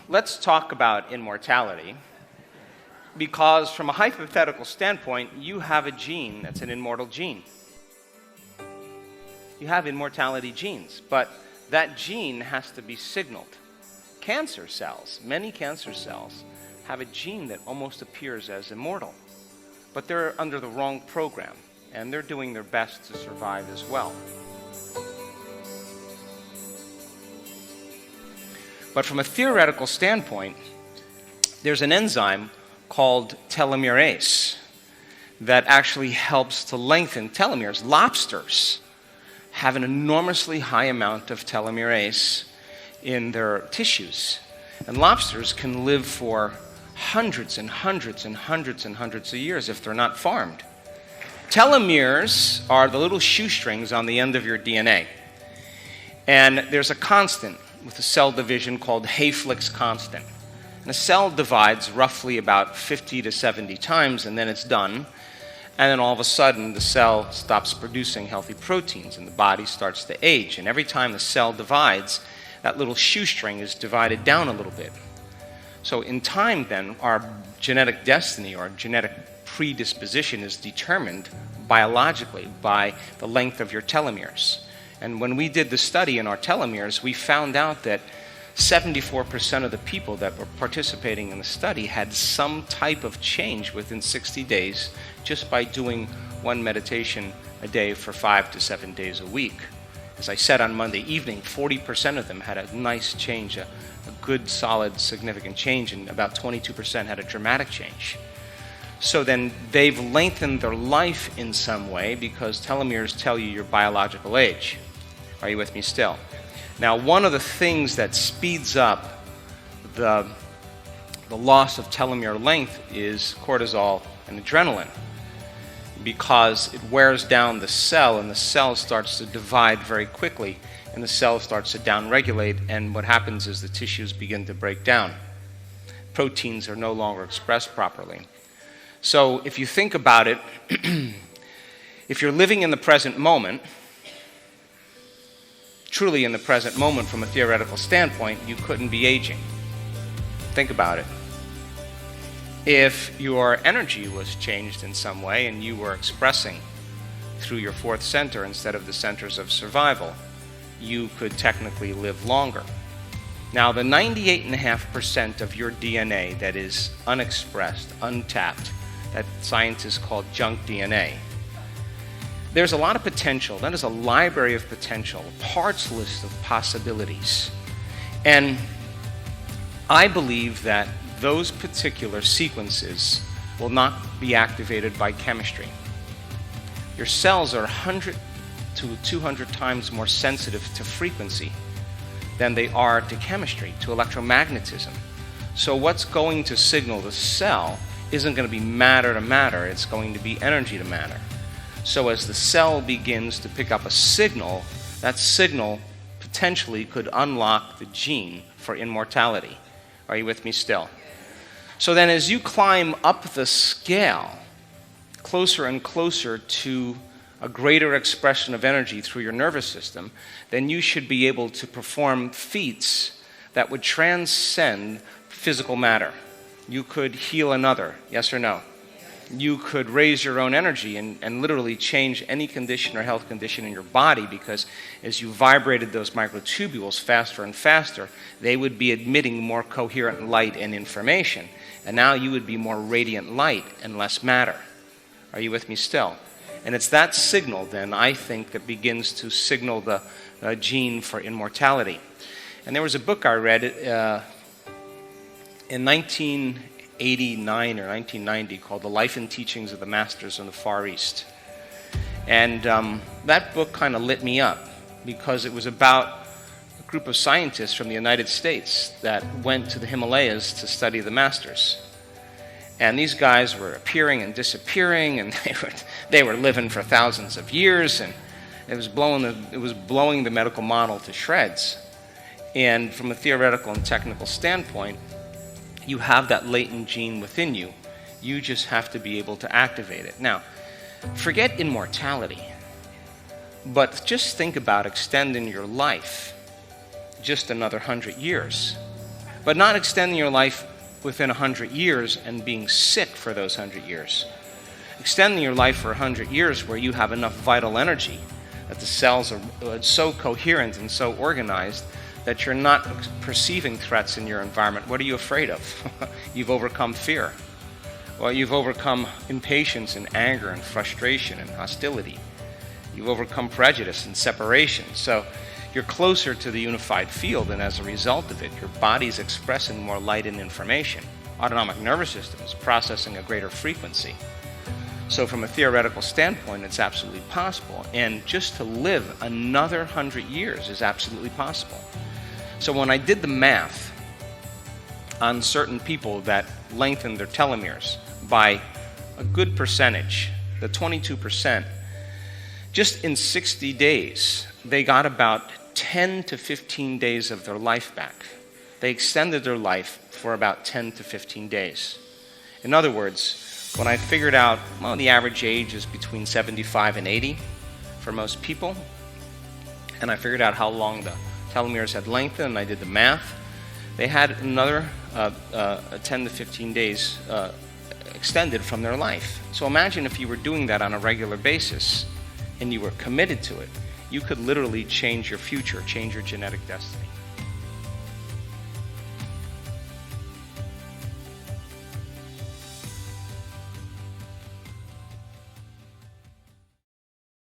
Let's talk about immortality, because from a hypothetical standpoint, you have a gene that's an immortal gene. You have immortality genes, but that gene has to be signaled. Cancer cells, many cancer cells, have a gene that almost appears as immortal, but they're under the wrong program, and they're doing their best to survive as well. But from a theoretical standpoint, there's an enzyme called telomerase that actually helps to lengthen telomeres. Lobsters have an enormously high amount of telomerase in their tissues. And lobsters can live for hundreds and hundreds and hundreds and hundreds of years if they're not farmed. Telomeres are the little shoestrings on the end of your DNA. And there's a constant with a cell division called Hayflick's constant. And a cell divides roughly about 50 to 70 times, and then it's done. And then all of a sudden, the cell stops producing healthy proteins, and the body starts to age. And every time the cell divides, that little shoestring is divided down a little bit. So in time, then, our genetic destiny or genetic predisposition is determined biologically by the length of your telomeres. And when we did the study in our telomeres, we found out that 74% of the people that were participating in the study had some type of change within 60 days just by doing one meditation a day for 5 to 7 days a week. As I said on Monday evening, 40% of them had a nice change, a good, solid, significant change, and about 22% had a dramatic change. So then they've lengthened their life in some way because telomeres tell you your biological age. Are you with me still? Now, one of the things that speeds up the loss of telomere length is cortisol and adrenaline, because it wears down the cell, and the cell starts to divide very quickly, and the cell starts to downregulate, and what happens is the tissues begin to break down. Proteins are no longer expressed properly. So if you think about it, if you're living in the present moment, truly in the present moment from a theoretical standpoint, you couldn't be aging. Think about it. If your energy was changed in some way and you were expressing through your fourth center instead of the centers of survival, you could technically live longer. Now, the 98.5% of your DNA that is unexpressed, untapped, that scientists call junk DNA, there's a lot of potential. That is a library of potential, a parts list of possibilities. And I believe that those particular sequences will not be activated by chemistry. Your cells are 100 to 200 times more sensitive to frequency than they are to chemistry, to electromagnetism. So what's going to signal the cell isn't going to be matter to matter, it's going to be energy to matter. So as the cell begins to pick up a signal, that signal potentially could unlock the gene for immortality. Are you with me still? So then as you climb up the scale, closer and closer to a greater expression of energy through your nervous system, then you should be able to perform feats that would transcend physical matter. You could heal another, yes or no? You could raise your own energy and literally change any condition or health condition in your body, because as you vibrated those microtubules faster and faster, they would be emitting more coherent light and information. And now you would be more radiant light and less matter. Are you with me still? And it's that signal then, I think, that begins to signal the gene for immortality. And there was a book I read in 1989 or 1990 called The Life and Teachings of the Masters in the Far East. And that book kind of lit me up, because it was about a group of scientists from the United States that went to the Himalayas to study the Masters. And these guys were appearing and disappearing, and they were living for thousands of years, and it was blowing the medical model to shreds. And from a theoretical and technical standpoint, you have that latent gene within you. You just have to be able to activate it. Now, forget immortality, but just think about extending your life just another 100 years. but not extending your life within 100 years and being sick for those 100 years. Extending your life for 100 years where you have enough vital energy that the cells are so coherent and so organized that you're not perceiving threats in your environment. What are you afraid of? You've overcome fear. Well, you've overcome impatience and anger and frustration and hostility. You've overcome prejudice and separation. So you're closer to the unified field, and as a result of it, your body's expressing more light and information. Autonomic nervous system is processing a greater frequency. So from a theoretical standpoint, it's absolutely possible. And just to live another 100 years is absolutely possible. So when I did the math on certain people that lengthened their telomeres by a good percentage, the 22%, just in 60 days, they got about 10 to 15 days of their life back. They extended their life for about 10 to 15 days. In other words, when I figured out, well, the average age is between 75 and 80 for most people, and I figured out how long the telomeres had lengthened, and I did the math, they had another 10 to 15 days extended from their life. So imagine if you were doing that on a regular basis and you were committed to it, you could literally change your future, change your genetic destiny.